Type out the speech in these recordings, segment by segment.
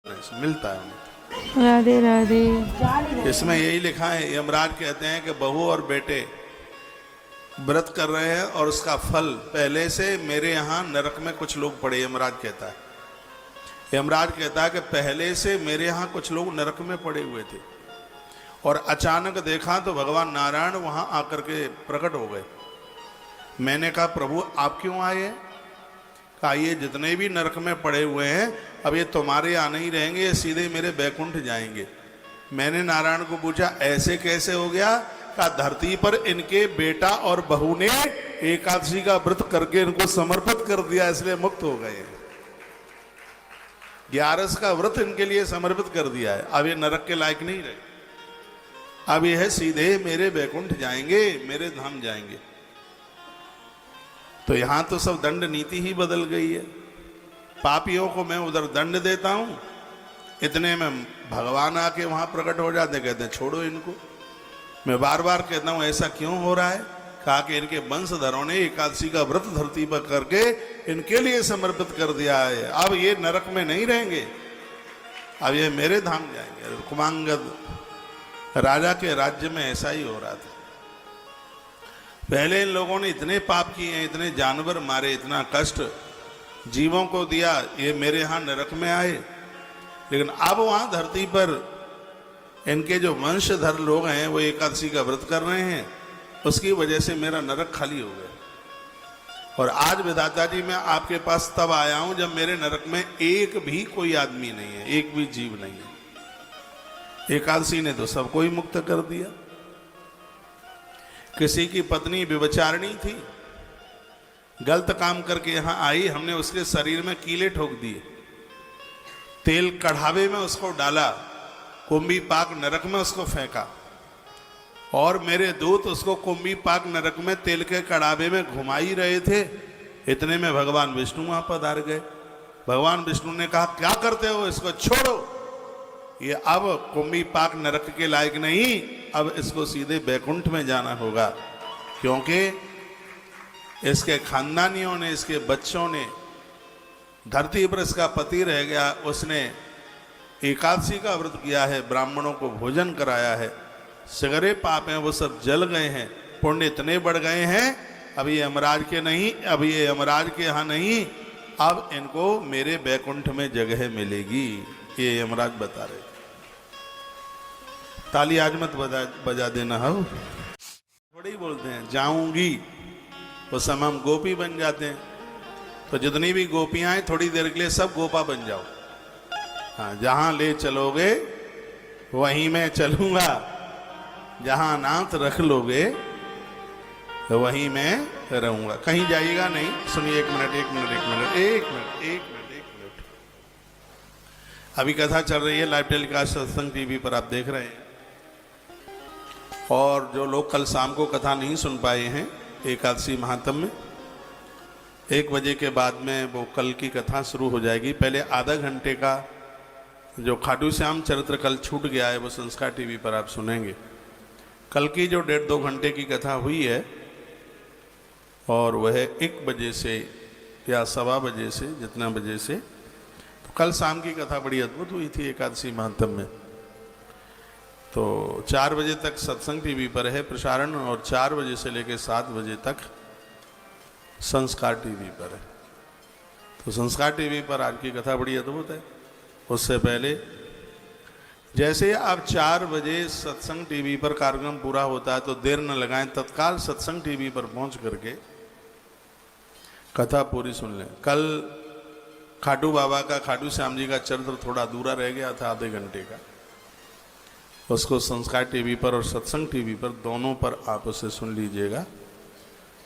मिलता है उनको। राधे राधे। इसमें यही लिखा है, यमराज कहते हैं कि बहू और बेटे व्रत कर रहे हैं और उसका फल पहले से मेरे यहाँ नरक में कुछ लोग पड़े। यमराज कहता है, यमराज कहता है कि पहले से मेरे यहाँ कुछ लोग नरक में पड़े हुए थे और अचानक देखा तो भगवान नारायण वहाँ आकर के प्रकट हो गए। मैंने कहा प्रभु आप क्यों आए हैं? कहा ये जितने भी नरक में पड़े हुए हैं अब ये तुम्हारे यहाँ नहीं रहेंगे, ये सीधे मेरे बैकुंठ जाएंगे। मैंने नारायण को पूछा ऐसे कैसे हो गया? कहा धरती पर इनके बेटा और बहू ने एकादशी का व्रत करके इनको समर्पित कर दिया, इसलिए मुक्त हो गए। 11 का व्रत इनके लिए समर्पित कर दिया है, अब ये नरक के लायक नहीं रहे, अब ये है सीधे मेरे बैकुंठ जाएंगे, मेरे धाम जाएंगे। तो यहां तो सब दंड नीति ही बदल गई है। पापियों को मैं उधर दंड देता हूं, इतने में भगवान आके वहां प्रकट हो जाते, कहते हैं छोड़ो इनको। मैं बार बार कहता हूं ऐसा क्यों हो रहा है? कहा कि इनके वंशधरों ने एकादशी का व्रत धरती पर करके इनके लिए समर्पित कर दिया है, अब ये नरक में नहीं रहेंगे, अब ये मेरे धाम जाएंगे। कुमांगद राजा के राज्य में ऐसा ही हो रहा था। पहले इन लोगों ने इतने पाप किए हैं, इतने जानवर मारे, इतना कष्ट जीवों को दिया, ये मेरे यहाँ नरक में आए। लेकिन अब वहाँ धरती पर इनके जो वंशधर लोग हैं वो एकादशी का व्रत कर रहे हैं, उसकी वजह से मेरा नरक खाली हो गया। और आज विधाता जी मैं आपके पास तब आया हूं जब मेरे नरक में एक भी कोई आदमी नहीं है, एक भी जीव नहीं है। एकादशी ने तो सबको ही मुक्त कर दिया। किसी की पत्नी व्यभिचारिणी थी, गलत काम करके यहां आई, हमने उसके शरीर में कीले ठोक दिए, तेल कढ़ावे में उसको डाला, कुंभी पाक नरक में उसको फेंका और मेरे दूत उसको कुंभी पाक नरक में तेल के कड़ावे में घुमा ही रहे थे। इतने में भगवान विष्णु वहां पधार गए। भगवान विष्णु ने कहा क्या करते हो, इसको छोड़ो, ये अब कुंभी पाक नरक के लायक नहीं, अब इसको सीधे बैकुंठ में जाना होगा, क्योंकि इसके खानदानियों ने, इसके बच्चों ने, धरती पर इसका पति रह गया, उसने एकादशी का व्रत किया है, ब्राह्मणों को भोजन कराया है, सगरे पाप हैं वो सब जल गए हैं, पुण्य इतने बढ़ गए हैं, अब ये यमराज के नहीं, अब ये यमराज के यहाँ नहीं, अब इनको मेरे बैकुंठ में जगह मिलेगी, ये यमराज बता रहे। ताली आज मत बजा देना, हो थोड़ी बोलते हैं जाऊंगी, उस समय हम गोपी बन जाते हैं। तो जितनी भी गोपियां हैं थोड़ी देर के लिए सब गोपा बन जाओ। हाँ, जहां ले चलोगे वहीं मैं चलूंगा, जहां नाथ रख लोगे वहीं मैं रहूंगा, कहीं जाइएगा नहीं। सुनिए एक मिनट। अभी कथा चल रही है, लाइव टेलीकास्ट सत्संग टीवी पर आप देख रहे हैं। और जो लोग कल शाम को कथा नहीं सुन पाए हैं एकादशी महात्म में, 1 बजे के बाद में वो कल की कथा शुरू हो जाएगी। पहले आधा घंटे का जो खाटू श्याम चरित्र कल छूट गया है वो संस्कार टीवी पर आप सुनेंगे। कल की जो 1.5-2 घंटे की कथा हुई है और वह 1 बजे से या 1:15 बजे से, जितना बजे से, तो कल शाम की कथा बड़ी अद्भुत हुई थी एकादशी महात्म में। तो 4 बजे तक सत्संग टीवी पर है प्रसारण और 4 बजे से लेकर 7 बजे तक संस्कार टीवी पर है। तो संस्कार टीवी पर आज की कथा बड़ी अद्भुत है। उससे पहले जैसे आप 4 बजे सत्संग टीवी पर कार्यक्रम पूरा होता है तो देर न लगाएं, तत्काल सत्संग टीवी पर पहुंच करके कथा पूरी सुन लें। कल खाटू बाबा का, खाटू श्याम जी का चरित्र थोड़ा अधूरा रह गया था आधे घंटे का, उसको संस्कार टीवी पर और सत्संग टीवी पर दोनों पर आप उसे सुन लीजिएगा।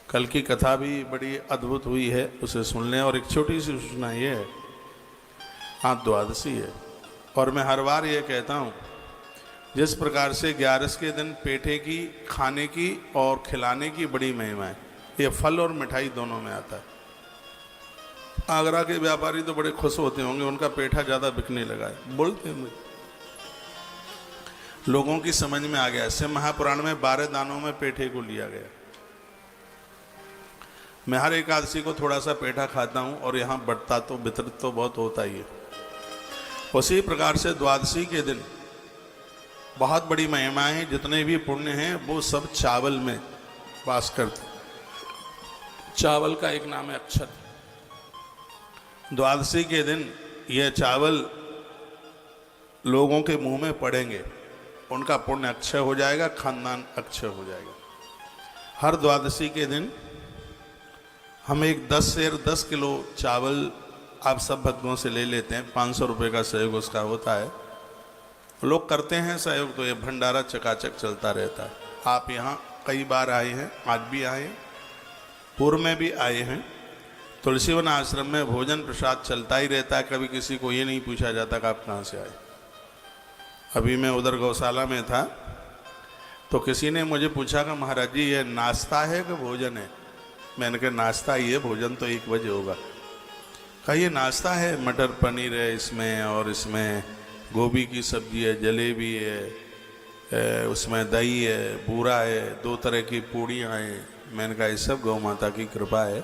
कल की कथा भी बड़ी अद्भुत हुई है, उसे सुन लें। और एक छोटी सी सूचना ये है, आज द्वादशी है और मैं हर बार ये कहता हूँ, जिस प्रकार से 11 के दिन पेठे की, खाने की और खिलाने की बड़ी महिमा है, ये फल और मिठाई दोनों में आता है। आगरा के व्यापारी तो बड़े खुश होते होंगे, उनका पेठा ज़्यादा बिकने लगा है, बोलते हैं मुझे, लोगों की समझ में आ गया। शिव महापुराण में 12 दानों में पेठे को लिया गया। मैं हर एकादशी को थोड़ा सा पेठा खाता हूँ और यहाँ बंटता तो, वितरित तो बहुत होता ही है। उसी प्रकार से द्वादशी के दिन बहुत बड़ी महिमाएं, जितने भी पुण्य हैं वो सब चावल में वास करते। चावल का एक नाम है अक्षत। द्वादशी के दिन यह चावल लोगों के मुंह में पड़ेंगे, उनका पुण्य अक्षय हो जाएगा, खानदान अक्षय हो जाएगा। हर द्वादशी के दिन हम एक 10 सेर 10 किलो चावल आप सब भक्तों से ले लेते हैं। 500 रुपये का सहयोग उसका होता है। लोग करते हैं सहयोग, तो ये भंडारा चकाचक चलता रहता है। आप यहाँ कई बार आए हैं, आज भी आए हैं, पूर्व में भी आए हैं। तुलसीवन आश्रम में भोजन प्रसाद चलता ही रहता है। कभी किसी को ये नहीं पूछा जाता कि आप कहाँ से आए। अभी मैं उधर गौशाला में था तो किसी ने मुझे पूछा कि महाराज जी ये नाश्ता है कि भोजन है। मैंने कहा नाश्ता ही है, भोजन तो 1 बजे होगा। कहा ये नाश्ता है, मटर पनीर है इसमें, और इसमें गोभी की सब्जी है, जलेबी है, उसमें दही है, बूरा है, 2 तरह की पूड़ियाँ हैं। मैंने कहा ये सब गौ माता की कृपा है,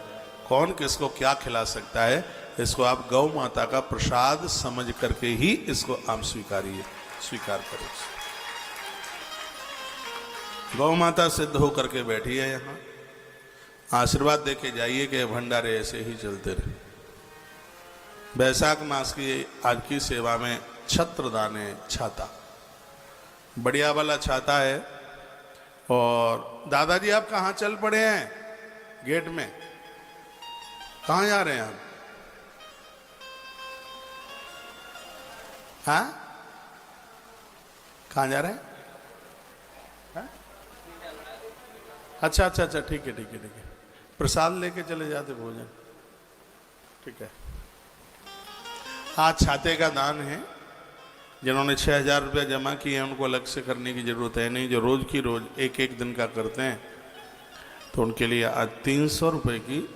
कौन किसको क्या खिला सकता है। इसको आप गौ माता का प्रसाद समझ करके ही इसको आप स्वीकार करो। गौ माता सिद्ध होकर के बैठी है यहाँ, आशीर्वाद देके जाइए कि भंडारे ऐसे ही चलते रहे। बैसाख मास की आज की सेवा में छत्रदान है, छाता, बढ़िया वाला छाता है। और दादाजी आप कहाँ चल पड़े हैं? गेट में। कहाँ जा रहे हैं आप? हाँ, कहाँ जा रहे हैं? हाँ? अच्छा, ठीक है। प्रसाद लेके चले जाते भोजन, ठीक है। आज छाते का दान है। जिन्होंने 6000 रुपया जमा किए हैं उनको अलग से करने की जरूरत है नहीं। जो रोज की रोज एक दिन का करते हैं तो उनके लिए आज 300 रुपये की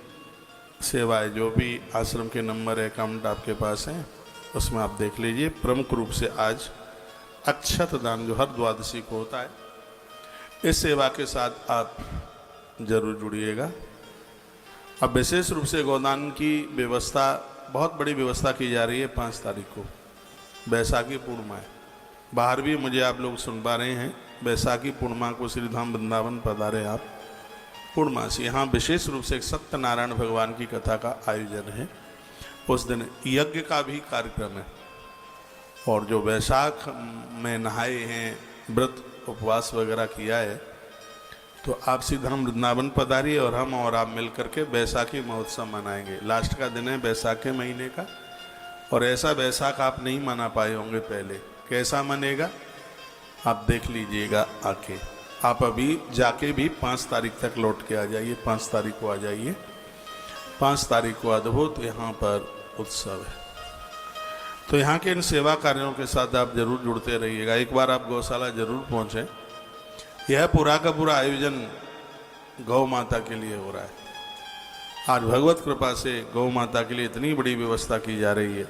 सेवा है। जो भी आश्रम के नंबर है, अकाउंट आपके पास है, उसमें आप देख लीजिए। प्रमुख रूप से आज अक्षत दान जो हर द्वादशी को होता है, इस सेवा के साथ आप जरूर जुड़िएगा। अब विशेष रूप से गोदान की व्यवस्था, बहुत बड़ी व्यवस्था की जा रही है। 5 तारीख को बैसाखी पूर्णिमा है। बाहर भी मुझे आप लोग सुन पा रहे हैं, बैसाखी पूर्णिमा को श्रीधाम वृंदावन पधारे आप पूर्णमासी। यहाँ विशेष रूप से सत्यनारायण भगवान की कथा का आयोजन है। उस दिन यज्ञ का भी कार्यक्रम है। और जो बैसाख में नहाए हैं, व्रत उपवास वगैरह किया है, तो आप श्रीधाम वृंदावन पधारिए और हम और आप मिलकर के बैसाखी महोत्सव मनाएंगे। लास्ट का दिन है बैसाख के महीने का। और ऐसा बैसाख आप नहीं मना पाए होंगे पहले। कैसा मनेगा आप देख लीजिएगा आके। आप अभी जाके भी 5 तारीख तक लौट के आ जाइए। 5 तारीख को आ जाइए। 5 तारीख को अद्भुत यहाँ पर उत्सव है। तो यहाँ के इन सेवा कार्यों के साथ आप जरूर जुड़ते रहिएगा। एक बार आप गौशाला जरूर पहुँचें। यह पूरा का पूरा आयोजन गौ माता के लिए हो रहा है। आज भगवत कृपा से गौ माता के लिए इतनी बड़ी व्यवस्था की जा रही है।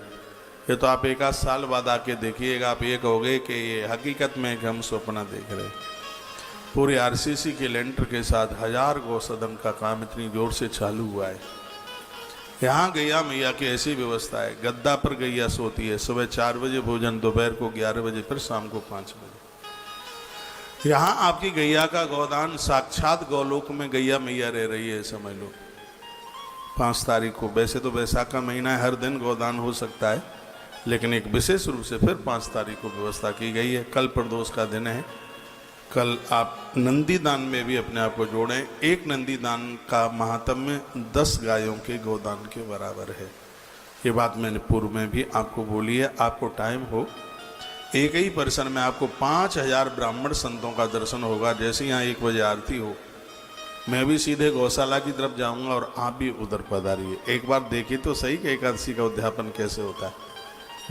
ये तो आप 1 आध साल बाद आके देखिएगा, आप ये कहोगे कि ये हकीकत में कि हम सपना देख रहे हैं। पूरे आरसीसी के लेंटर के साथ 1000 गौसदन का काम इतनी जोर से चालू हुआ है। यहाँ गैया मैया की ऐसी व्यवस्था है, गद्दा पर गैया सोती है। सुबह 4 बजे भोजन, दोपहर को 11 बजे, फिर शाम को 5 बजे। यहाँ आपकी गैया का गोदान साक्षात गौलोक में गैया मैया रह रही है, समझ लो। 5 तारीख को, वैसे तो बैसाख का महीना है, हर दिन गोदान हो सकता है, लेकिन एक विशेष रूप से फिर 5 तारीख को व्यवस्था की गई है। कल प्रदोष का दिन है। कल आप नंदी दान में भी अपने आप को जोड़ें। एक नंदी दान का महात्म्य 10 गायों के गोदान के बराबर है। ये बात मैंने पूर्व में भी आपको बोली है। आपको टाइम हो, एक ही परिसर में आपको 5000 ब्राह्मण संतों का दर्शन होगा। जैसे यहाँ 1 बजे आरती हो, मैं भी सीधे गौशाला की तरफ जाऊंगा और आप भी उधर पधारिए। एक बार देखिए तो सही कि एकादशी का उद्यापन कैसे होता है।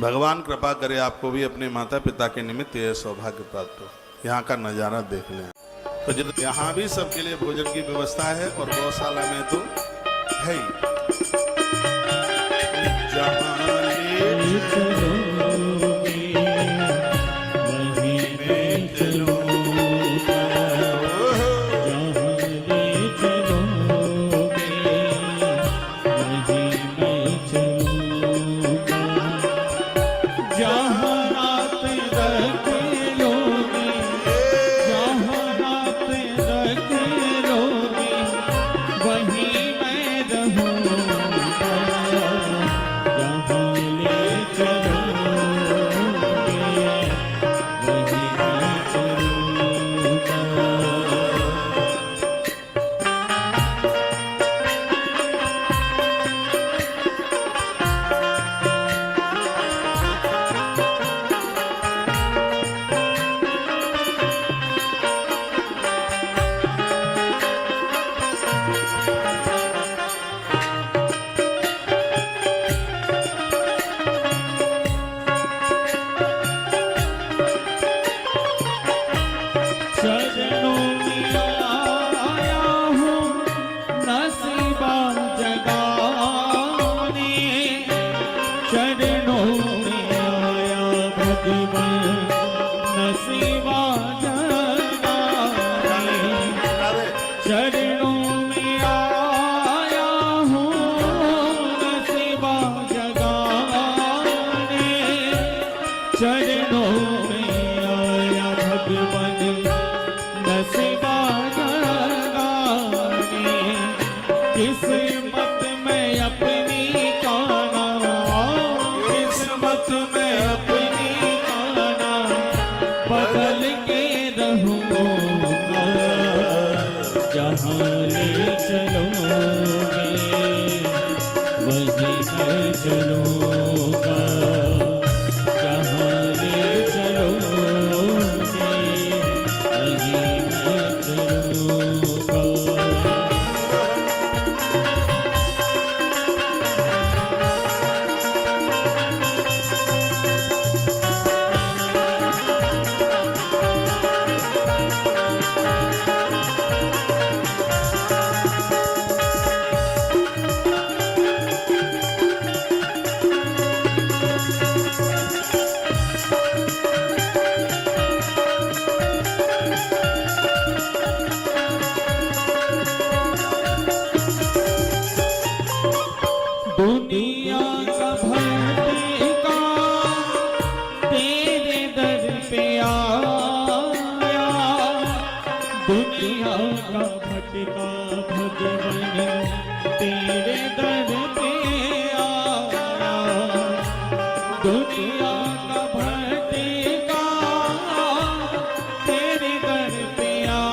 भगवान कृपा करे आपको भी अपने माता पिता के निमित्त यह सौभाग्य प्राप्त हो। यहाँ का नज़ारा देख लें। तो यहाँ भी सबके लिए भोजन की व्यवस्था है और गौशाला में तो है ही। जहाँ रात रख लोगे, जहाँ रात रख लोगे, वहीं मैं रहूँगा। जहाँ ले चलोगे, वहीं मैं चलूँगा। चरणों में आया हूँ नसीबा जगाने, चरणों में आया भगवान नसीबा जगाने, चरणों में आया हूँ नसीबा जगाने, चरणों में आया भगवान नसीबा जगाने। किस्मत में अपनी काना, किस्मत में अपनी काना बदल के रहूँगा। जहाँ ले चलोगे, वहीं मैं चलूँगा। जहाँ ले चलोगे, वहीं मैं चलूँगा। दुनिया का भटका तेरे दर पे आया, दुनिया का भटका भगवान तेरे दर पे आया, दुनिया का भटका तेरे दर पे आया,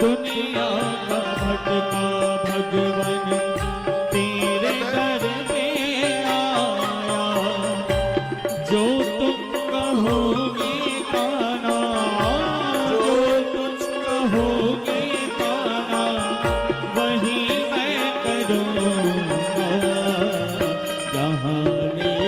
दुनिया का भटका भगवान तेरे दर पे आया। जो तुम कहोगे काना, जो तुम कहोगे काना, वही मैं करूँगा। जहाँ ले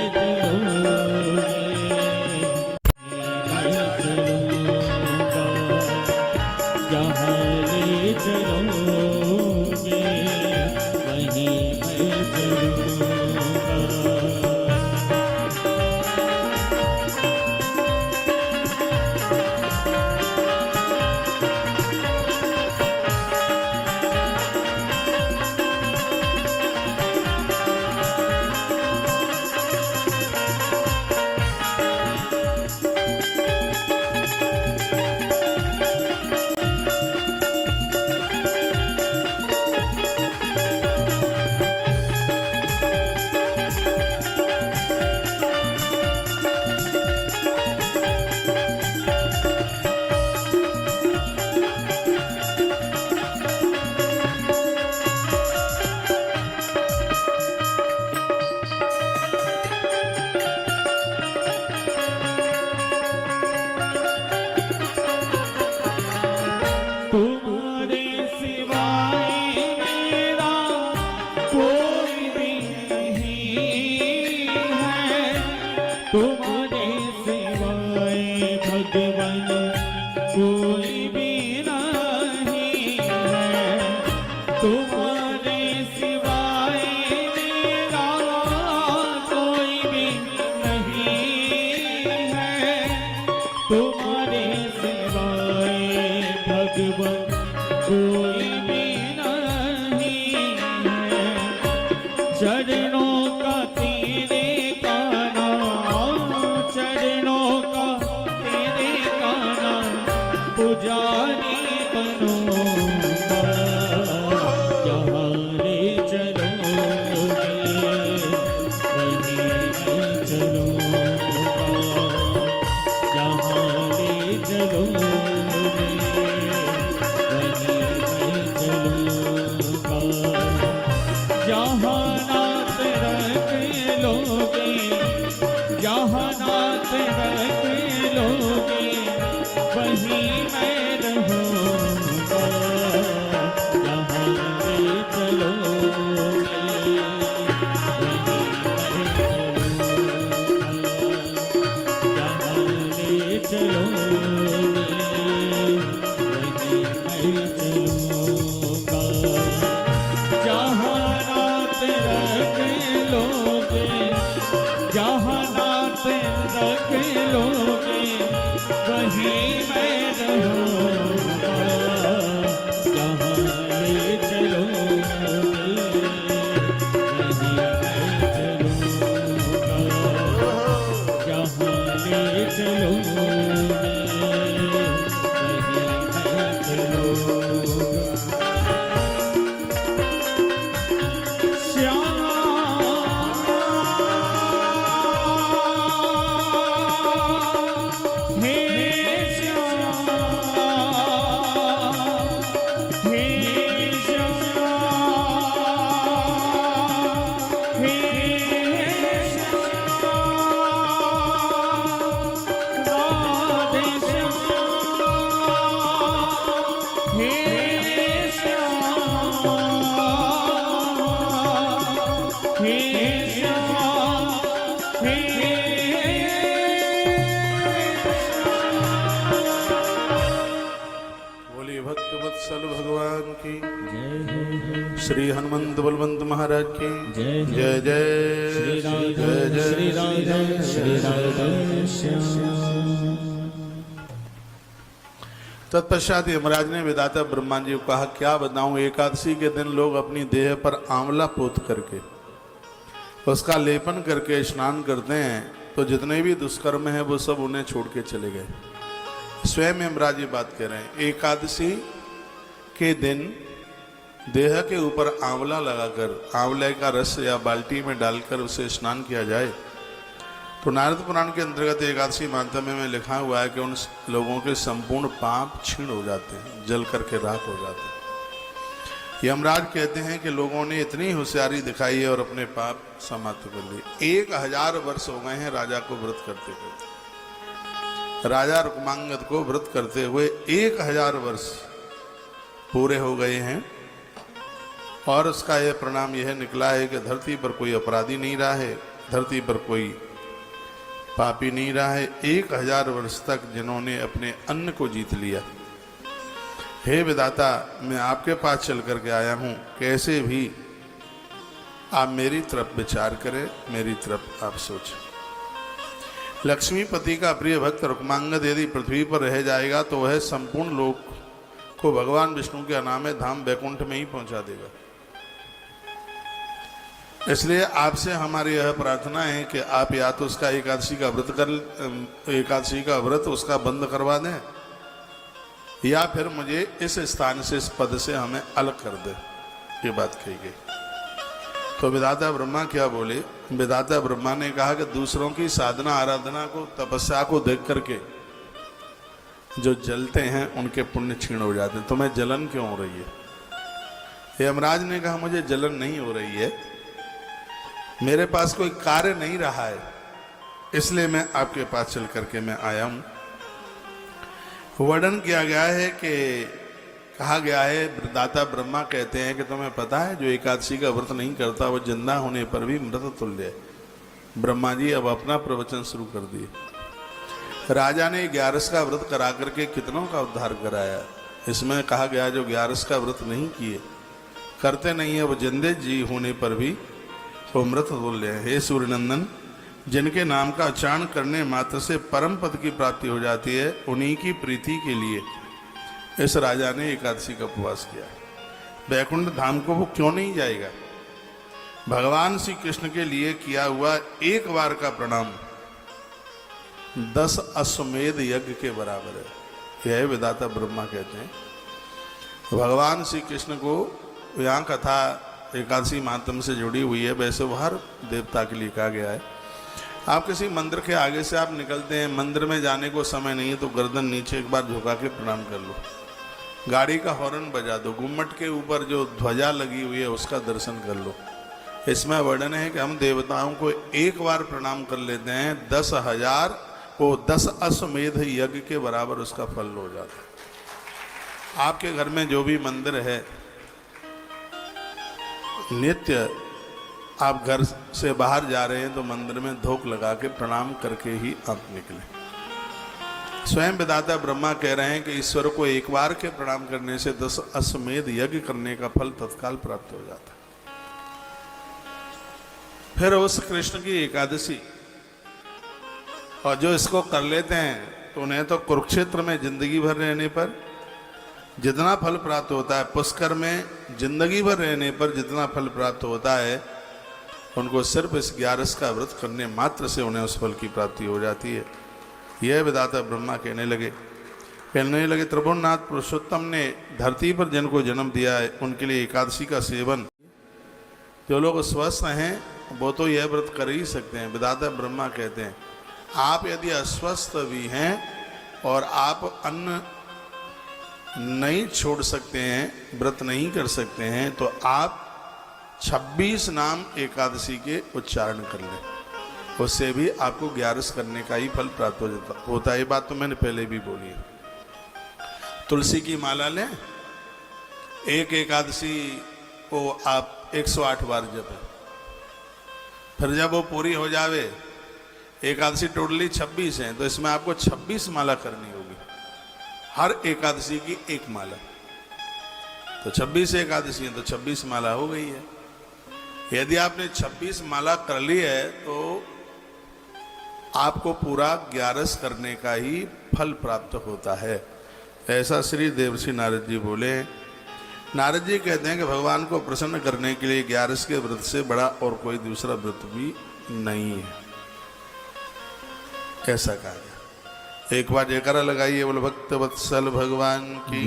बोलिए भक्त वत्सल भगवान की, श्री हनुमंत बलवंत महाराज की जय जय जय श्री राधे जय जय श्री राधे श्री राधे श्याम। तत्पश्चात यमराज ने विधाता ब्रह्मा जी को कहा, क्या बताऊं, एकादशी के दिन लोग अपनी देह पर आंवला पोत करके उसका लेपन करके स्नान करते हैं, तो जितने भी दुष्कर्म हैं वो सब उन्हें छोड़ के चले गए। स्वयं यमराज जी बात कह रहे हैं, एकादशी के दिन देह के ऊपर आंवला लगाकर, आंवले का रस या बाल्टी में डालकर उसे स्नान किया जाए, तो नारद पुराण के अंतर्गत एकादशी महात्म्य में लिखा हुआ है कि उन लोगों के संपूर्ण पाप क्षीण हो जाते हैं, जल करके राख हो जाते हैं। यमराज कहते हैं कि लोगों ने इतनी होशियारी दिखाई है और अपने पाप समाप्त कर लिए। 1000 वर्ष हो गए हैं राजा को व्रत करते हुए, राजा रुक्मांगद को व्रत करते हुए 1000 वर्ष पूरे हो गए हैं, और उसका यह परिणाम यह निकला है कि धरती पर कोई अपराधी नहीं रहा है, धरती पर कोई पापी नहीं रहा है। 1000 वर्ष तक जिन्होंने अपने अन्न को जीत लिया। हे विधाता, मैं आपके पास चल करके आया हूँ, कैसे भी आप मेरी तरफ विचार करें, मेरी तरफ आप सोचें। लक्ष्मीपति का प्रिय भक्त रुक्मांगद यदि पृथ्वी पर रह जाएगा तो वह संपूर्ण लोक को भगवान विष्णु के अनामे धाम वैकुंठ में ही पहुंचा देगा। इसलिए आपसे हमारी यह प्रार्थना है कि आप या तो उसका एकादशी का व्रत उसका बंद करवा दें, या फिर मुझे इस स्थान से, इस पद से हमें अलग कर दे। ये बात कही गई। तो विधाता ब्रह्मा क्या बोले? विधाता ब्रह्मा ने कहा कि दूसरों की साधना आराधना को, तपस्या को देख करके जो जलते हैं उनके पुण्य क्षीण हो जाते हैं। तुम्हें जलन क्यों हो रही है? यमराज ने कहा, मुझे जलन नहीं हो रही है, मेरे पास कोई कार्य नहीं रहा है, इसलिए मैं आपके पास चल करके मैं आया हूं। वर्णन किया गया है कि कहा गया है, दाता ब्रह्मा कहते हैं कि तुम्हें पता है जो एकादशी का व्रत नहीं करता वो जिंदा होने पर भी मृत तुल्य है। ब्रह्मा जी अब अपना प्रवचन शुरू कर दिए। राजा ने 11 का व्रत करा करके कितनों का उद्धार कराया। इसमें कहा गया जो 11 का व्रत नहीं किए, करते नहीं है, वो जिंदे जी होने पर भी वो मृत तुल्य है। हे सूर्यनंदन, जिनके नाम का उच्चारण करने मात्र से परम पद की प्राप्ति हो जाती है, उन्हीं की प्रीति के लिए इस राजा ने एकादशी का उपवास किया। वैकुंठ धाम को वो क्यों नहीं जाएगा? भगवान श्री कृष्ण के लिए किया हुआ एक बार का प्रणाम 10 अश्वमेध यज्ञ के बराबर है। यह विधाता ब्रह्मा कहते हैं। भगवान श्री कृष्ण को यहाँ कथा एकादशी महात्म से जुड़ी हुई है, वैसे वो हर देवता के लिए कहा गया है। आप किसी मंदिर के आगे से आप निकलते हैं, मंदिर में जाने को समय नहीं है तो गर्दन नीचे एक बार झुका के प्रणाम कर लो, गाड़ी का हॉर्न बजा दो, गुम्मट के ऊपर जो ध्वजा लगी हुई है उसका दर्शन कर लो। इसमें वर्णन है कि हम देवताओं को एक बार प्रणाम कर लेते हैं, 10,000 वो 10 अश्वमेध यज्ञ के बराबर उसका फल हो जाता है। आपके घर में जो भी मंदिर है, नित्य आप घर से बाहर जा रहे हैं तो मंदिर में धोख लगा के प्रणाम करके ही आप निकले। स्वयं विधाता ब्रह्मा कह रहे हैं कि ईश्वर को एक बार के प्रणाम करने से 10 अश्वमेध यज्ञ करने का फल तत्काल प्राप्त हो जाता है। फिर उस कृष्ण की एकादशी, और जो इसको कर लेते हैं तो उन्हें तो कुरुक्षेत्र में जिंदगी भर रहने पर जितना फल प्राप्त होता है, पुष्कर में जिंदगी भर रहने पर जितना फल प्राप्त होता है, उनको सिर्फ इस 11 का व्रत करने मात्र से उन्हें उस फल की प्राप्ति हो जाती है। यह विधाता ब्रह्मा कहने लगे त्रिभुवननाथ पुरुषोत्तम ने धरती पर जिनको जन्म दिया है उनके लिए एकादशी का सेवन, जो लोग स्वस्थ हैं वो तो यह व्रत कर ही सकते हैं। विधाता ब्रह्मा कहते हैं, आप यदि अस्वस्थ भी हैं और आप अन्न नहीं छोड़ सकते हैं, व्रत नहीं कर सकते हैं, तो आप 26 नाम एकादशी के उच्चारण कर लें, उससे भी आपको 11 करने का ही फल प्राप्त होता है। ये बात तो मैंने पहले भी बोली है। तुलसी की माला लें, एक एकादशी को आप 108 बार जपें, फिर जब वो पूरी हो जावे एकादशी टोटली 26 है, तो इसमें आपको 26 माला करनी होगी, हर एकादशी की एक माला। तो 26 एकादशी है तो 26 माला हो गई है। यदि आपने 26 माला कर ली है तो आपको पूरा 11 करने का ही फल प्राप्त होता है। ऐसा श्री देवर्षि नारद जी बोले। नारद जी कहते हैं कि भगवान को प्रसन्न करने के लिए 11 के व्रत से बड़ा और कोई दूसरा व्रत भी नहीं है, ऐसा कहा गया। एक बार जयकारा लगाइए, बोलो भक्त वत्सल भगवान की,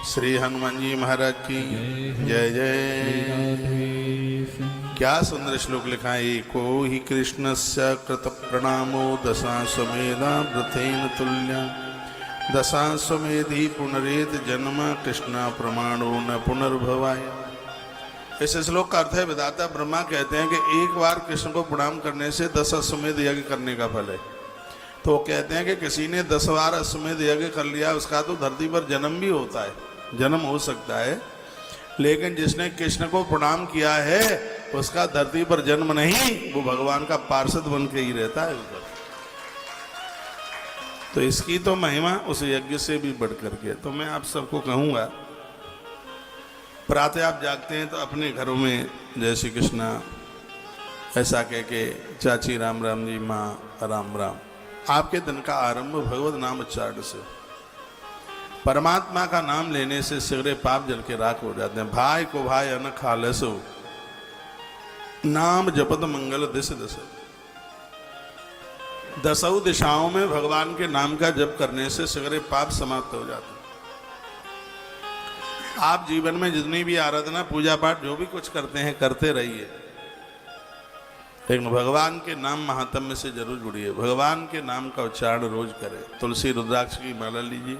श्री हनुमान जी महाराज की जय जय। क्या सुंदर श्लोक लिखा है। एको ही कृष्णस्य कृत प्रणामो दशाश्वमेधा व्रतेन तुल्यं, दशाश्वमेधि पुनरेत जन्म कृष्ण प्रमाणो न पुनर्भवाय। इस श्लोक का अर्थ है, विधाता ब्रह्मा कहते हैं कि एक बार कृष्ण को प्रणाम करने से 10 अश्वमेध यज्ञ करने का फल है। तो वो कहते हैं कि किसी ने 10 बार अश्वमेध यज्ञ कर लिया, उसका तो धरती पर जन्म भी होता है, जन्म हो सकता है, लेकिन जिसने कृष्ण को प्रणाम किया है उसका धरती पर जन्म नहीं, वो भगवान का पार्षद बन के ही रहता है ऊपर। तो इसकी तो महिमा उस यज्ञ से भी बढ़ करके। तो मैं आप सबको कहूँगा, प्रातः आप जागते हैं तो अपने घरों में जय श्री कृष्णा ऐसा कह के, चाची राम राम जी, माँ राम राम। आपके दिन का आरंभ भगवत नाम उच्चारण से, परमात्मा का नाम लेने से सगरे पाप जल के राख हो जाते हैं। भाई को भाई अन खालसो, नाम जपत मंगल दिश दस। दसों दिशाओं में भगवान के नाम का जप करने से सगरे पाप समाप्त हो जाते हैं। आप जीवन में जितनी भी आराधना पूजा पाठ जो भी कुछ करते हैं करते रहिए, लेकिन भगवान के नाम महात्म्य से जरूर जुड़िए। भगवान के नाम का उच्चारण रोज करें। तुलसी रुद्राक्ष की माला लीजिए,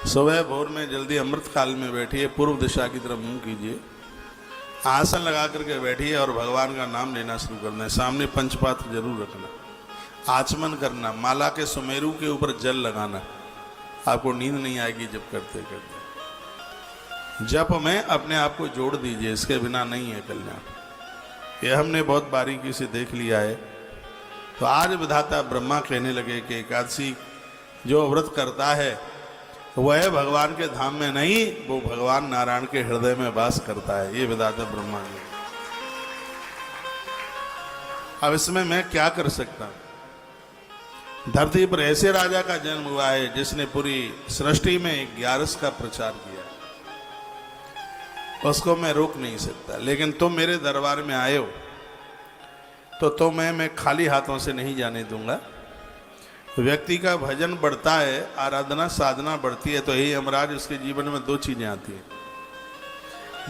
सुबह भोर में जल्दी अमृत काल में बैठिए, पूर्व दिशा की तरफ मुंह कीजिए, आसन लगा करके बैठिए और भगवान का नाम लेना शुरू करना है। सामने पंचपात्र जरूर रखना, आचमन करना, माला के सुमेरु के ऊपर जल लगाना, आपको नींद नहीं आएगी जब करते करते। जप में अपने आप को जोड़ दीजिए, इसके बिना नहीं है कल्याण। यह हमने बहुत बारीकी से देख लिया है। तो आज विधाता ब्रह्मा कहने लगे कि एकादशी जो व्रत करता है वह भगवान के धाम में नहीं, वो भगवान नारायण के हृदय में वास करता है। ये विधाता ब्रह्मा जी। अब इसमें मैं क्या कर सकता हूं। धरती पर ऐसे राजा का जन्म हुआ है जिसने पूरी सृष्टि में 11 का प्रचार किया, उसको मैं रोक नहीं सकता। लेकिन तुम मेरे दरबार में आए हो तो तुम्हें मैं खाली हाथों से नहीं जाने दूंगा। व्यक्ति का भजन बढ़ता है, आराधना साधना बढ़ती है, तो यही यमराज उसके जीवन में 2 चीजें आती हैं।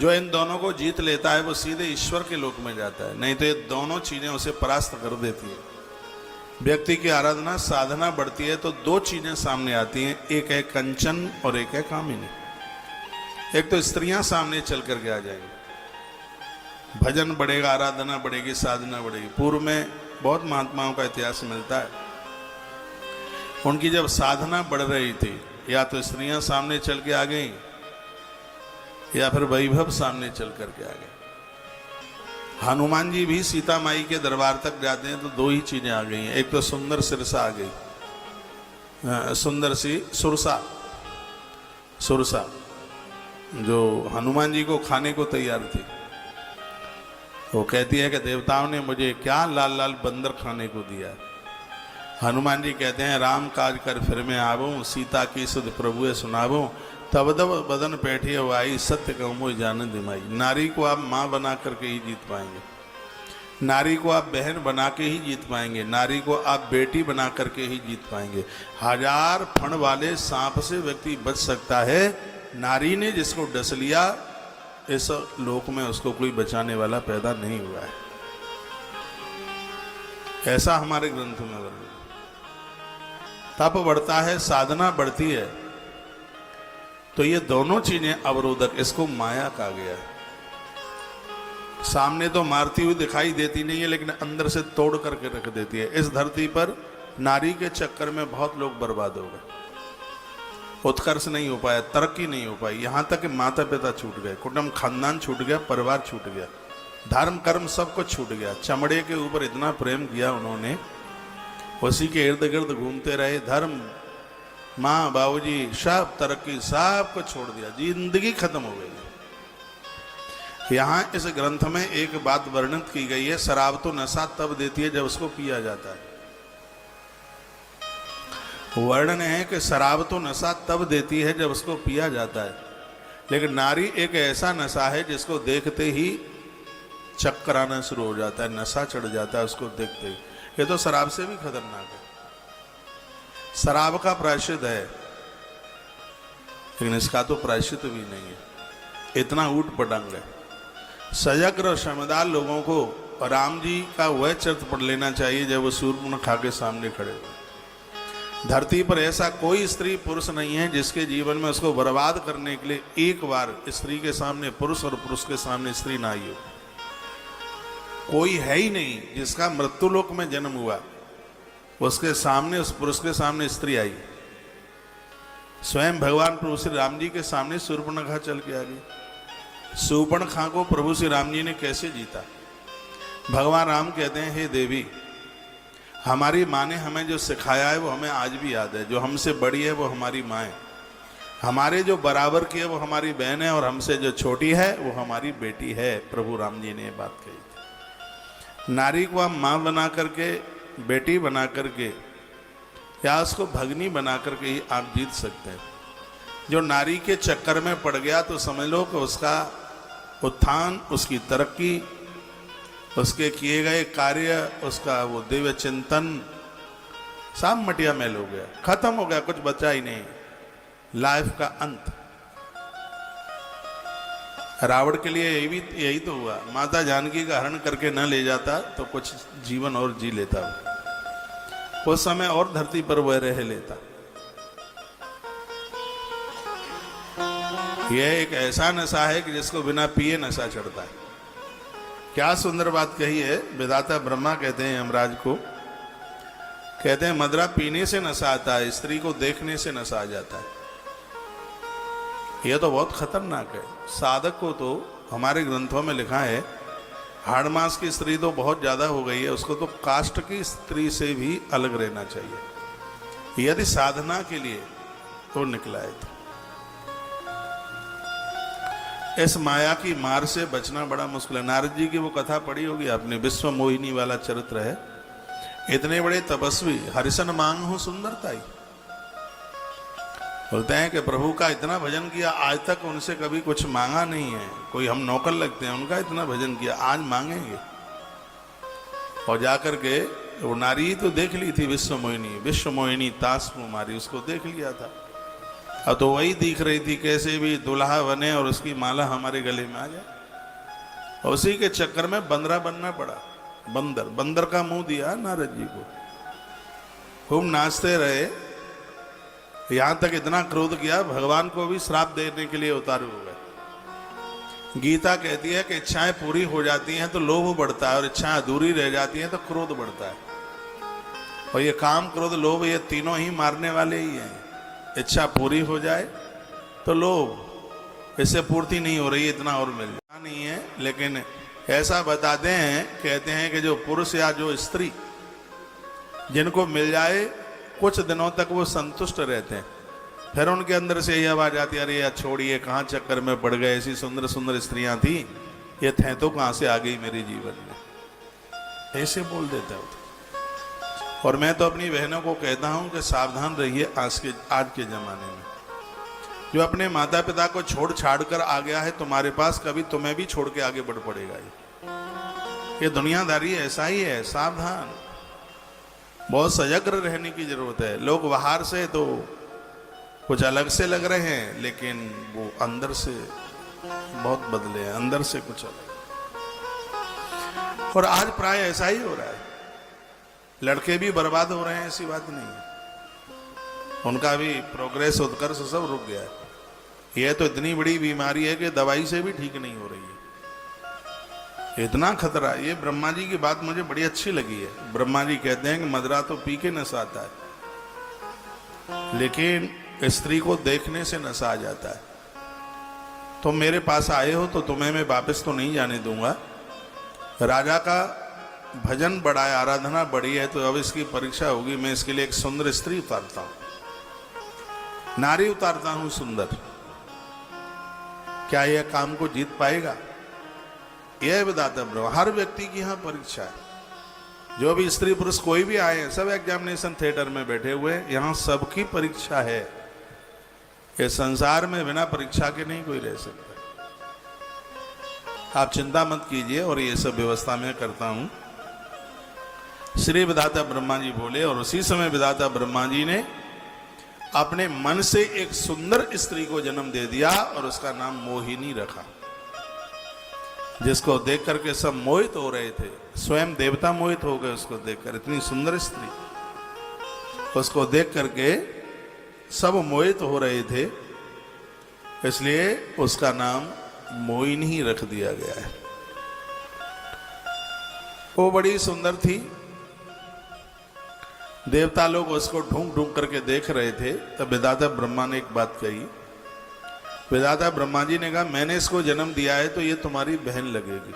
जो इन दोनों को जीत लेता है वो सीधे ईश्वर के लोक में जाता है, नहीं तो ये दोनों चीजें उसे परास्त कर देती है। व्यक्ति की आराधना साधना बढ़ती है तो 2 चीजें सामने आती हैं, एक है कंचन और एक है कामिनी। एक तो स्त्रियां सामने चल करके आ जाएंगी, भजन बढ़ेगा, आराधना बढ़ेगी, साधना बढ़ेगी। पूर्व में बहुत महात्माओं का इतिहास मिलता है, उनकी जब साधना बढ़ रही थी, या तो स्त्रियां सामने चल के आ गई या फिर वैभव सामने चल करके आ गए। हनुमान जी भी सीता माई के दरबार तक जाते हैं तो 2 ही चीजें आ गई हैं। एक तो सुंदर सिरसा आ गई, सुंदर सी सुरसा, सुरसा जो हनुमान जी को खाने को तैयार थी। वो कहती है कि देवताओं ने मुझे क्या लाल लाल बंदर खाने को दिया। हनुमान जी कहते हैं, राम काज कर फिर मैं आवूं, सीता की सुध प्रभुए सुनावूं, तब तब बदन पैठिए आई, सत्य कहूँ जान दिमाई। नारी को आप माँ बना करके ही जीत पाएंगे, नारी को आप बहन बना के ही जीत पाएंगे, नारी को आप बेटी बना करके ही जीत पाएंगे। 1000 फण वाले सांप से व्यक्ति बच सकता है, नारी ने जिसको डस लिया इस लोक में उसको कोई बचाने वाला पैदा नहीं हुआ है। ऐसा हमारे ग्रंथ में वर्णन। तप बढ़ता है, साधना बढ़ती है, तो ये दोनों चीजें अवरोधक, इसको माया कहा गया है। सामने तो मारती हुई दिखाई देती नहीं है, लेकिन अंदर से तोड़ करके रख देती है। इस धरती पर नारी के चक्कर में बहुत लोग बर्बाद हो गए, उत्कर्ष नहीं हो पाया, तरक्की नहीं हो पाई, यहां तक कि माता पिता छूट गए, कुटुंब खानदान छूट गया, परिवार छूट गया। धर्म कर्म सब कुछ छूट गया। चमड़े के ऊपर इतना प्रेम किया उन्होंने, उसी के इर्द गिर्द घूमते रहे। धर्म, माँ बाबूजी, सब तरक्की, सब कुछ छोड़ दिया, जिंदगी खत्म हो गई। यहाँ इस ग्रंथ में एक बात वर्णित की गई है, शराब तो नशा तब देती है जब उसको पिया जाता है। वर्णन है कि शराब तो नशा तब देती है जब उसको पिया जाता है, लेकिन नारी एक ऐसा नशा है जिसको देखते ही चक्कर आना शुरू हो जाता है, नशा चढ़ जाता है उसको देखते ही। ये तो शराब से भी खतरनाक है। शराब का प्रायश्चित है, लेकिन इसका तो प्रायश्चित भी नहीं है, इतना ऊट पटंग है। सजग और समझदार लोगों को राम जी का वह चरित्र पढ़ लेना चाहिए जब वो शूर्पणखा के सामने खड़े हुए। धरती पर ऐसा कोई स्त्री पुरुष नहीं है जिसके जीवन में उसको बर्बाद करने के लिए एक बार स्त्री के सामने पुरुष और पुरुष के सामने स्त्री ना आई हो। कोई है ही नहीं जिसका मृत्युलोक में जन्म हुआ उसके सामने, उस पुरुष के सामने स्त्री आई। स्वयं भगवान प्रभु श्री राम जी के सामने शूर्पणखा चल के आ गई। शूर्पणखा को प्रभु श्री राम जी ने कैसे जीता? भगवान राम कहते हैं, हे देवी, हमारी माँ ने हमें जो सिखाया है वो हमें आज भी याद है। जो हमसे बड़ी है वो हमारी माँ है, हमारे जो बराबर की है वो हमारी बहन है, और हमसे जो छोटी है वो हमारी बेटी है। प्रभु राम जी ने ये बात कही थी। नारी को हम माँ बना करके, बेटी बना करके, या उसको भगनी बना करके ही आप जीत सकते हैं। जो नारी के चक्कर में पड़ गया तो समझ लो कि उसका उत्थान, उसकी तरक्की, उसके किए गए कार्य, उसका वो दिव्य चिंतन सब मटिया मैल हो गया, खत्म हो गया, कुछ बचा ही नहीं। लाइफ का अंत। रावण के लिए यही तो हुआ। माता जानकी का हरण करके न ले जाता तो कुछ जीवन और जी लेता, उस समय और धरती पर वह रह लेता। यह एक ऐसा नशा है कि जिसको बिना पिए नशा चढ़ता है। क्या सुंदर बात कही है। विधाता ब्रह्मा कहते हैं यमराज को, कहते हैं मदरा पीने से नशा आता है, स्त्री को देखने से नशा आ जाता है। यह तो बहुत खतरनाक है। साधक को तो हमारे ग्रंथों में लिखा है, हाड़ मास की स्त्री तो बहुत ज्यादा हो गई है, उसको तो काष्ठ की स्त्री से भी अलग रहना चाहिए, यदि साधना के लिए तो निकला है। तो इस माया की मार से बचना बड़ा मुश्किल है। नारद जी की वो कथा पढ़ी होगी आपने, विश्व मोहिनी वाला चरित्र है। इतने बड़े तपस्वी, हरिशन मांग हूं सुंदरताई, बोलते हैं कि प्रभु का इतना भजन किया, आज तक उनसे कभी कुछ मांगा नहीं है। कोई हम नौकर लगते हैं, उनका इतना भजन किया, आज मांगेंगे। और जाकर के वो नारी तो देख ली थी विश्व मोहिनी ताश मारी, उसको देख लिया था। अब तो वही दिख रही थी कैसे भी दुल्हा बने और उसकी माला हमारे गले में आ जाए। उसी के चक्कर में बंदरा बनना पड़ा। बंदर का मुंह दिया नारद जी को, खूब नाचते रहे, यहां तक इतना क्रोध किया भगवान को भी श्राप देने के लिए उतारू हो गए। गीता कहती है कि इच्छाएं पूरी हो जाती हैं तो लोभ बढ़ता है, और इच्छाएं अधूरी रह जाती हैं तो क्रोध बढ़ता है। और ये काम, क्रोध, लोभ, ये तीनों ही मारने वाले ही हैं। इच्छा पूरी हो जाए तो लोभ, इससे पूर्ति नहीं हो रही, इतना और मिल जाए नहीं है। लेकिन ऐसा बताते हैं, कहते हैं कि जो पुरुष या जो स्त्री जिनको मिल जाए कुछ दिनों तक वो संतुष्ट रहते हैं, फिर उनके अंदर से यही आवाज आती है, अरे यार छोड़िए, कहाँ चक्कर में पड़ गए, ऐसी सुंदर सुंदर स्त्रियां थी, ये थे तो कहाँ से आ गई मेरे जीवन में, ऐसे बोल देता है। और मैं तो अपनी बहनों को कहता हूं कि सावधान रहिए आज के जमाने में। जो अपने माता पिता को छोड़ छाड़ कर आ गया है तुम्हारे पास, कभी तुम्हें भी छोड़ के आगे बढ़ पड़ेगा। ये दुनियादारी ऐसा ही है, सावधान, बहुत सजग रहने की जरूरत है। लोग बाहर से तो कुछ अलग से लग रहे हैं, लेकिन वो अंदर से बहुत बदले हैं, अंदर से कुछ अलग। और आज प्राय ऐसा ही हो रहा है, लड़के भी बर्बाद हो रहे हैं, ऐसी बात नहीं है। उनका भी प्रोग्रेस, उत्कर्ष सब रुक गया है। यह तो इतनी बड़ी बीमारी है कि दवाई से भी ठीक नहीं हो रही है, इतना खतरा। ये ब्रह्मा जी की बात मुझे बड़ी अच्छी लगी है। ब्रह्मा जी कहते हैं कि मदरा तो पी के नशा आता है, लेकिन स्त्री को देखने से नशा आ जाता है। तुम मेरे पास आए हो तो तुम्हें मैं वापस तो नहीं जाने दूंगा, राजा का भजन बड़ा है, आराधना बड़ी है, तो अब इसकी परीक्षा होगी। मैं इसके लिए एक सुंदर स्त्री उतारता हूं, नारी उतारता हूं सुंदर। क्या यह काम को जीत पाएगा? यह विधाता ब्रह्म। हर व्यक्ति की यहां परीक्षा है। जो भी स्त्री पुरुष कोई भी आए हैं, सब एग्जामिनेशन थिएटर में बैठे हुए, यहां सबकी परीक्षा है। ये संसार में बिना परीक्षा के नहीं कोई रह सकता। आप चिंता मत कीजिए, और ये सब व्यवस्था मैं करता हूं। श्री विधाता ब्रह्मा जी बोले, और उसी समय विधाता ब्रह्मा जी ने अपने मन से एक सुंदर स्त्री को जन्म दे दिया, और उसका नाम मोहिनी रखा, जिसको देख करके सब मोहित हो रहे थे। स्वयं देवता मोहित हो गए उसको देखकर। इतनी सुंदर स्त्री, उसको देख करके सब मोहित हो रहे थे, इसलिए उसका नाम मोहिनी रख दिया गया है। वो बड़ी सुंदर थी। देवता लोग उसको ढूंढ ढूंढ करके देख रहे थे। तब विधाता ब्रह्मा ने एक बात कही। विधाता ब्रह्मा जी ने कहा, मैंने इसको जन्म दिया है तो ये तुम्हारी बहन लगेगी।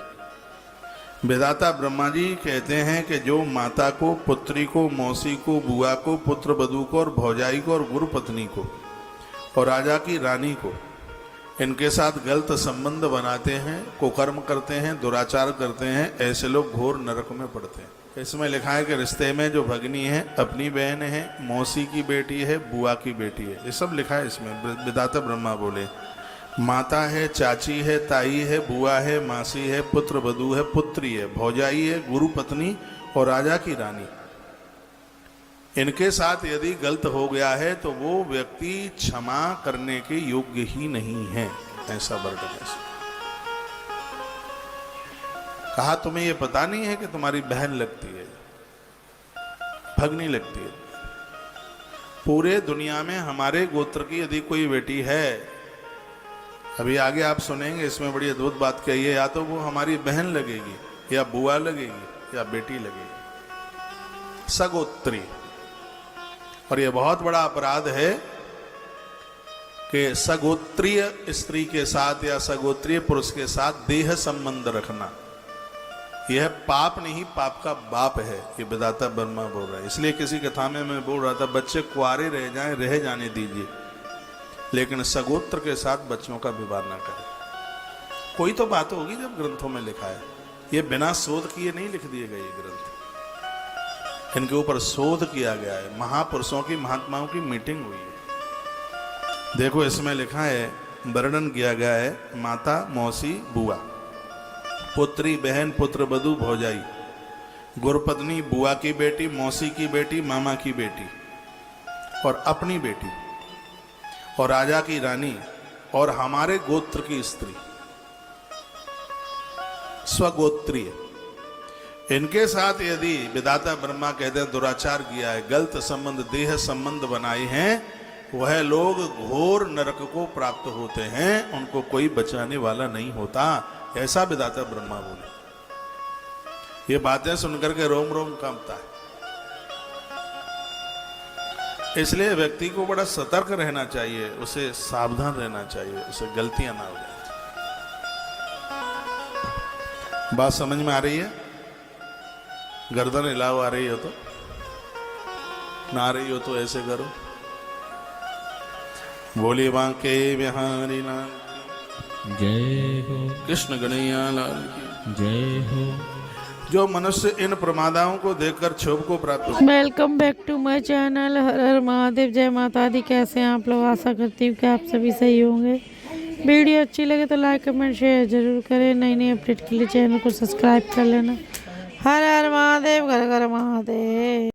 विधाता ब्रह्मा जी कहते हैं कि जो माता को, पुत्री को, मौसी को, बुआ को, पुत्र वधू को, और भौजाई को, और गुरु पत्नी को, और राजा की रानी को, इनके साथ गलत संबंध बनाते हैं, कुकर्म करते हैं, दुराचार करते हैं, ऐसे लोग घोर नरक में पड़ते हैं। इसमें लिखा है कि रिश्ते में जो भगनी है, अपनी बहन है, मौसी की बेटी है, बुआ की बेटी है, ये सब लिखा है इसमें। विधाता ब्रह्मा बोले, माता है, चाची है, ताई है, बुआ है, मासी है, पुत्र वधू है, पुत्री है, भौजाई है, गुरु पत्नी और राजा की रानी, इनके साथ यदि गलत हो गया है तो वो व्यक्ति क्षमा करने के योग्य ही नहीं है। ऐसा वर्णन है। कहा, तुम्हें ये पता नहीं है कि तुम्हारी बहन लगती है, भगनी लगती है। पूरे दुनिया में हमारे गोत्र की यदि कोई बेटी है, अभी आगे आप सुनेंगे, इसमें बड़ी अद्भुत बात कही है, या तो वो हमारी बहन लगेगी, या बुआ लगेगी, या बेटी लगेगी, सगोत्री। और यह बहुत बड़ा अपराध है कि सगोत्रीय स्त्री के साथ या सगोत्रीय पुरुष के साथ देह संबंध रखना। यह पाप नहीं, पाप का बाप है, ये विधाता ब्रह्मा बोल रहा है। इसलिए किसी कथा में मैं बोल रहा था, बच्चे कुंवारे रह जाएं, रह जाने दीजिए, लेकिन सगोत्र के साथ बच्चों का विवाह ना करें। कोई तो बात होगी जब ग्रंथों में लिखा है। ये बिना शोध किए नहीं लिख दिए गए ये ग्रंथ, इनके ऊपर शोध किया गया है। महापुरुषों की, महात्माओं की मीटिंग हुई है। देखो इसमें लिखा है, वर्णन किया गया है, माता, मौसी, बुआ, पुत्री, बहन, पुत्र वधू, भौजाई, गुरुपत्नी, बुआ की बेटी, मौसी की बेटी, मामा की बेटी, और अपनी बेटी, और राजा की रानी, और हमारे गोत्र की स्त्री, स्वगोत्रीय, इनके साथ यदि विधाता ब्रह्मा कहते हैं दुराचार किया है, गलत संबंध, देह संबंध बनाए हैं, वह लोग घोर नरक को प्राप्त होते हैं, उनको कोई बचाने वाला नहीं होता। ऐसा विधाता ब्रह्मा बोले। ये बातें सुनकर के रोम रोम कांपता है। इसलिए व्यक्ति को बड़ा सतर्क रहना चाहिए, उसे सावधान रहना चाहिए, उसे गलतियां ना हो जाए। बात समझ में आ रही है? गर्दन हिलाओ, आ रही हो तो, ना आ रही हो तो ऐसे करो। बोले बांके बिहारी लाल जय हो, कृष्ण कन्हैया लाल की जय हो। जो मनुष्य इन प्रमादाओं को देखकर क्षोभ को प्राप्त हो। Welcome back to my channel. हर हर महादेव, जय माता दी। कैसे हैं आप लोग? आशा करती हूँ कि आप सभी सही होंगे। वीडियो अच्छी लगे तो लाइक, कमेंट, शेयर जरूर करें। नई नई अपडेट के लिए चैनल को सब्सक्राइब कर लेना। हर हर महादेव, घर घर महादेव।